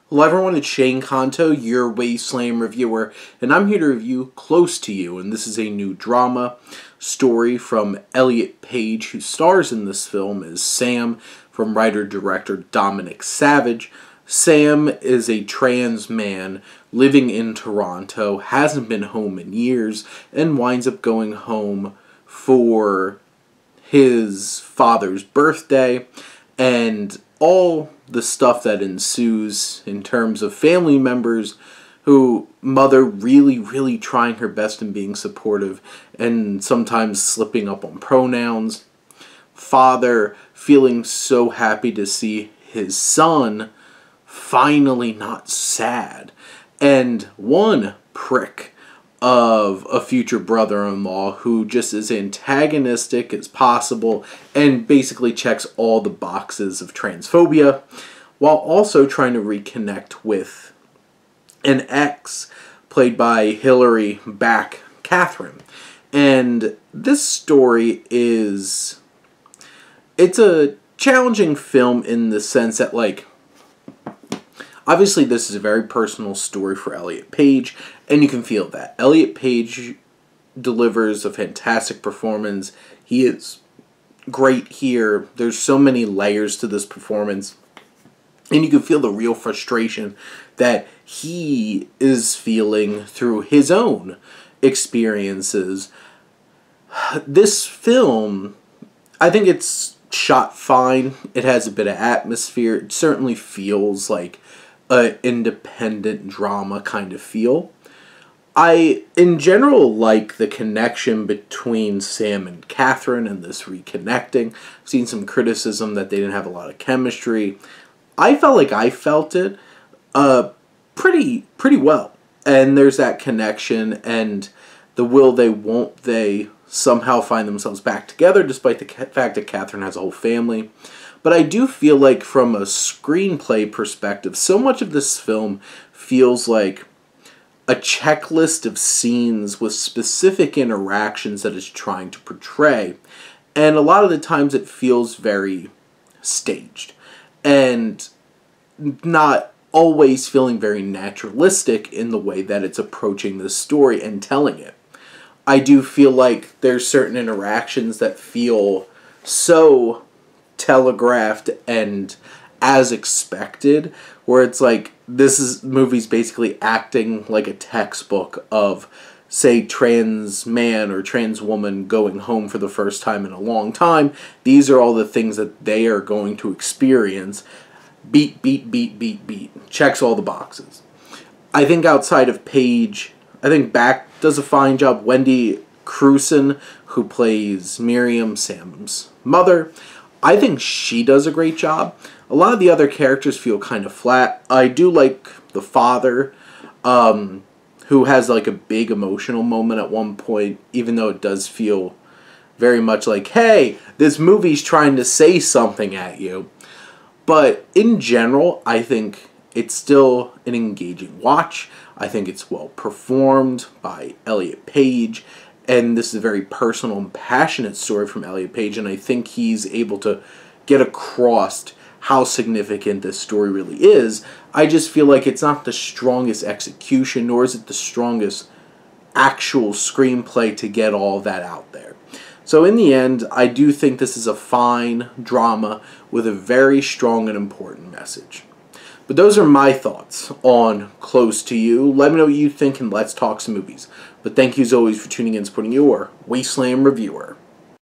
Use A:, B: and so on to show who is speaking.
A: Hello everyone, it's Shane Kanto, your Wasteland reviewer, and I'm here to review Close to You, and this is a new drama story from Elliot Page, who stars in this film as Sam, from writer-director Dominic Savage. Sam is a trans man living in Toronto, hasn't been home in years, and winds up going home for his father's birthday, and all the stuff that ensues in terms of family members who, mother really trying her best and being supportive and sometimes slipping up on pronouns, father feeling so happy to see his son finally not sad, and one prick of a future brother-in-law who just is antagonistic as possible and basically checks all the boxes of transphobia while also trying to reconnect with an ex played by Hillary back Catherine. And this story it's a challenging film in the sense that, like, obviously this is a very personal story for Elliot Page, and you can feel that. Elliot Page delivers a fantastic performance. He is great here. There's so many layers to this performance, and you can feel the real frustration that he is feeling through his own experiences. This film, I think it's shot fine. It has a bit of atmosphere. It certainly feels like an independent drama kind of feel. I, in general, like the connection between Sam and Catherine and this reconnecting. I've seen some criticism that they didn't have a lot of chemistry. I felt like I felt it pretty well. And there's that connection and the will they won't they somehow find themselves back together despite the fact that Catherine has a whole family. But I do feel like from a screenplay perspective, so much of this film feels like a checklist of scenes with specific interactions that it's trying to portray. And a lot of the times it feels very staged and not always feeling very naturalistic in the way that it's approaching this story and telling it. I do feel like there's certain interactions that feel so telegraphed and as expected, where it's like movie's basically acting like a textbook of, say, trans man or trans woman going home for the first time in a long time. These are all the things that they are going to experience. Beat. Checks all the boxes. I think outside of Page, I think Back does a fine job. Wendy Crewson, who plays Miriam, Sam's mother, I think she does a great job. A lot of the other characters feel kind of flat. I do like the father, who has like a big emotional moment at one point, even though it does feel very much like, hey, this movie's trying to say something at you. But in general, I think it's still an engaging watch. I think it's well performed by Elliot Page. And this is a very personal and passionate story from Elliot Page, and I think he's able to get across how significant this story really is. I just feel like it's not the strongest execution, nor is it the strongest actual screenplay to get all that out there. So in the end, I do think this is a fine drama with a very strong and important message. But those are my thoughts on Close to You. Let me know what you think and let's talk some movies. But thank you as always for tuning in and supporting your Wasteland reviewer.